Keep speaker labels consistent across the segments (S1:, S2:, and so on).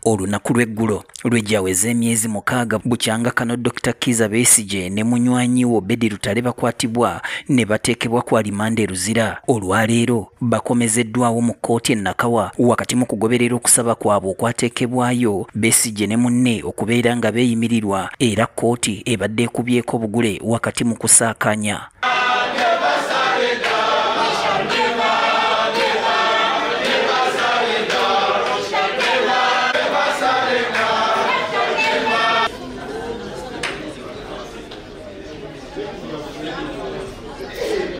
S1: olunaku lw'eggulo lwejaweza emyezi 6 bukyanga kano Dr. Kizza Besigye ne munywanyi wo Obedi Lutale bakwatibwa ne bateekebwa ku alimanda e Luzira. Olwaleero bakomezeddwawo mu kkooti e Nakawa wakati mu kugoberera okusaba kwabwe okwateekebwayo Besigye ne munne okubeera nga beeyimirirwa, era kkooti ebadde ekubyeko bugule wakati mu kusaakanya.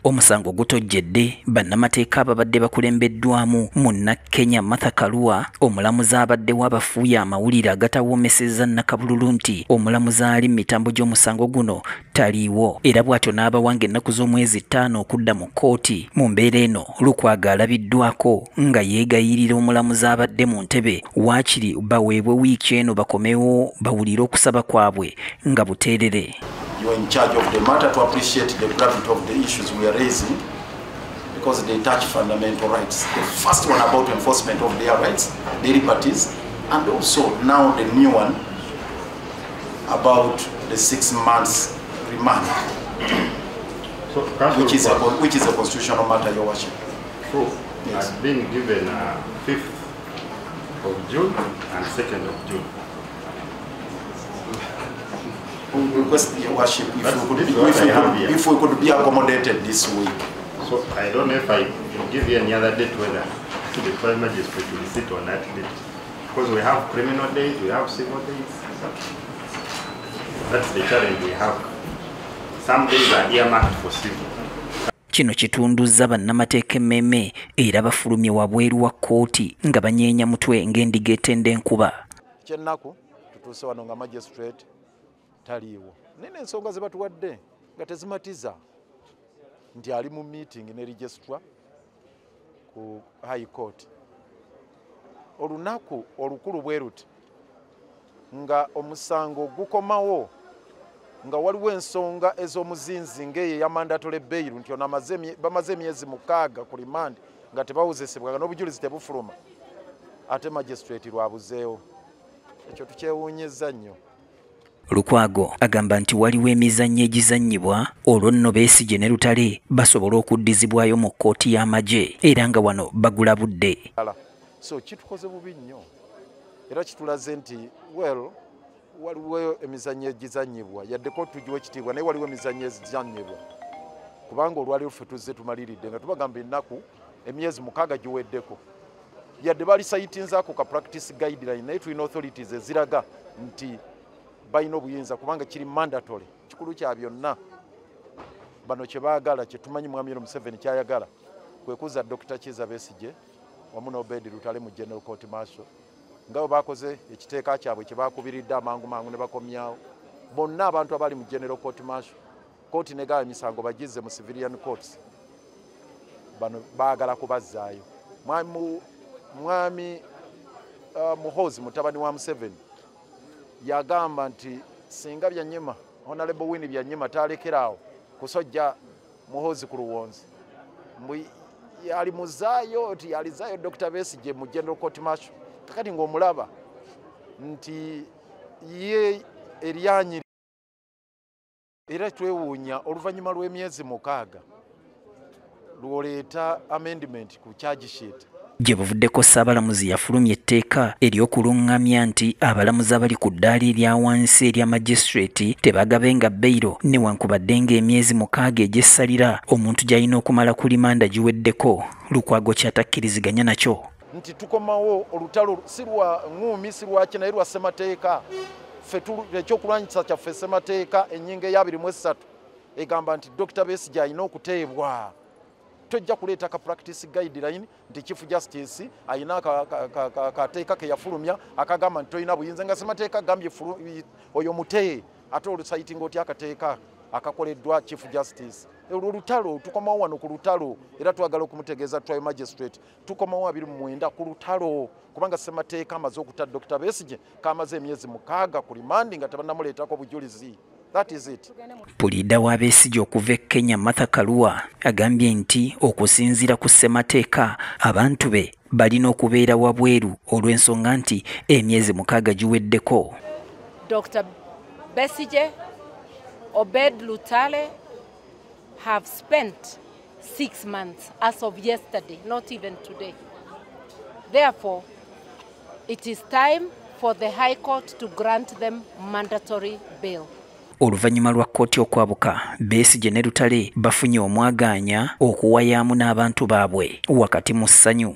S1: Omusango gutojjedde bannamateeka ababadde bakulembeddwamu Munnakenya Martha Karua, omulamuzi abaddewo abafuuya amawulire agatawoomesezza Nakabululu nti omulamuzi ali mu mitambo gy'omusango guno taliiwo, era bw'atyo n'abawanga ennaku z'omwezi 5 okudda mu kkooti. Mu mbeera eno Lukwago alabiddwako nga yeegayirira omulamuzi abadde mu ntebe waakiri baweebwe wiiki eno bakomewo bawulire okusaba kwabwe nga buteerere.
S2: You are in charge of the matter to appreciate the gravity of the issues we are raising because they touch fundamental rights. The first one about enforcement of their rights, their liberties, and also now the new one about the 6 months remand,
S3: so,
S2: which is a constitutional matter, Your Worship.
S3: So,
S2: yes.
S3: I've been given 5th of June and 2nd of June.
S2: Request Your Worship if we could be accommodated this week.
S3: So I don't know if I can give you any other date whether the Prime Magistrate will sit on that date. Because we have criminal days, we have civil days. That's the challenge we have. Some days are earmarked for civil.
S1: Kino kitunduzza bannamateeka emmeme era bafulumye wabweru wa kkooti nga banyeenya mutwe ng'endiga etenda enkuba.
S2: Kyennaku tutuuse wano nga magistrate taliiwo. Nene ensonga ze batuwadde nga tezimatiza nti ali mu meeting ne registrar ku High Court. Olunaku olukulu bwe ruti nga omusango gukomawo nga waliwo ensonga ez'omuzinzi ng'eyo ya mandatory bail nti ono bamaze emyezi 6 ku remand nga tebawozesebwa n'obujulizi tebufuluma, ate magistrate lwabuzeewo. Ekyo tukyewuunyizza nnyo.
S1: Lukwago agamba nti waliwo emizannyo egizannyibwa olwo nno Besigye ne Lutale basobola okuddizibwayo mu kkooti y'amagye era nga wano bagulabudde.
S2: So kitukoze bubi nnyo era kitulaze nti waliwo emizannyo egizannyibwa yadde ko tugiwa ekitiibwa naye waliwo emizannyo ezizannyibwa kubanga olwaleero ffe tuzze tumaliridde nga tubagamba ennaku emyezi 6 giweddeko yadde bali sayitinzaako ka practice guideline naye tulina authorities eziraga nti balina obuyinza kubanga kiri mandatory. Kikulu kya byonna bano kye baagala kye tumanyi Mwami Museveni kyayagala kwe kuza Dr. Kizza Besigye wamu n'Obedi Lutale mu General Court Martial nga bakoze ekiteeka kyabwe kye bakubiridde amangu ne bakomyawo bonna abantu abali mu General Court Martial kooti ne gawa emisango bagizze mu civilian courts bano baagala kubazzaayo. Mwami Muhoozi mutabani wa Museveni yagamba nti singa Byanyima Honorable Winnie Byanyima talekeraawo kusojja Muhoozi ku Luwonzi yali muzaayo ti yalizaayo Dr. Besigye mu General Court Martial kakati ng'omulaba nti ye eryanyi era twewuunya oluvannyuma lw'emyezi 6 lwoleeta amendment ku charge sheet.
S1: Gye buvuddeko Ssaabalamuzi yafulumya etteeka ery'okuluŋŋamya nti abalamuzi abali ku ddaala erya wansi erya magistrate tebagabenga beyiro newankubadde ng'emyezi 6 egy'essalira omuntu gy'alina okumala ku limanda giweddeko. Lukwago kyatakkiriziganya nakyo
S2: nti tukomawo olutalo si lwa ng'umi si lwaki naye lwa ssemateeka. Ffe ekyokulwanyisa kyaffe ssemateeka ennyingo eya 23 egamba nti Dr. Besigye alina okuteebwa. Tojja kuleeta ka practice guideline nti Chief Justice ayina kateeka ke yafulumya akagamba nti toyina buyinza nga ssemateeka agambye oyo mutee ate olusayitinga otya akateeka akakoleddwa Chief Justice. Olutalo tukomawo wano ku lutalo era twagala okumutegeeza trial magistrate tukomawo 29 ku lutalo kubanga ssemateeka amaze okutta Dr. Besigye kamaze emyezi 6 ku remand nga tebannamuleetako bujulizi. That is it.
S1: Puliida wa Besigye okuva e Kenya Martha Karua agambye nti okusinziira ku ssemateeka abantu be balina okubeera wabweru olw'ensonga nti emyezi 6 giweddeko.
S4: Dr. Besigye, Obed Lutale have spent 6 months as of yesterday, not even today. Therefore, it is time for the High Court to grant them mandatory bail.
S1: Oluvannyuma lwa kkooti okwabuka, Besigye ne Lutale bafunye omwagaanya okuwayaamu n'abantu baabwe wakati mu ssanyu.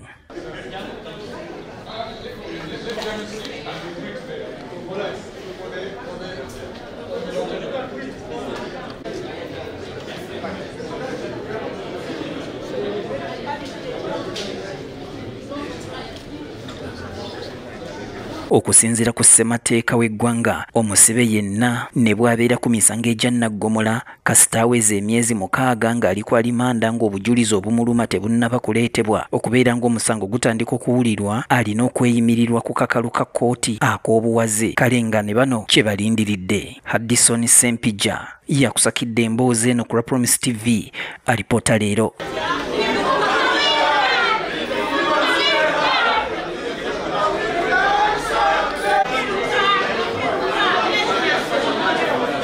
S1: Okusinziira ku ssemateeka w'eggwanga, omusibe yenna ne bw'abeera ku misango egya nnaggomola kasita aweza emyezi 6 ng'ali ku alimanda ng'obujulizi obumuluma tebunnaba kuleetebwa okubeera ng'omusango gutandika okuwulirwa, alina okweyimirirwa ku kakalu ka kkooti ak'obuwaze. Kale nga ne bano kye balindiridde. Haddison Sempija yakusakidde emboozi eno ku Promise TV alipoota leero.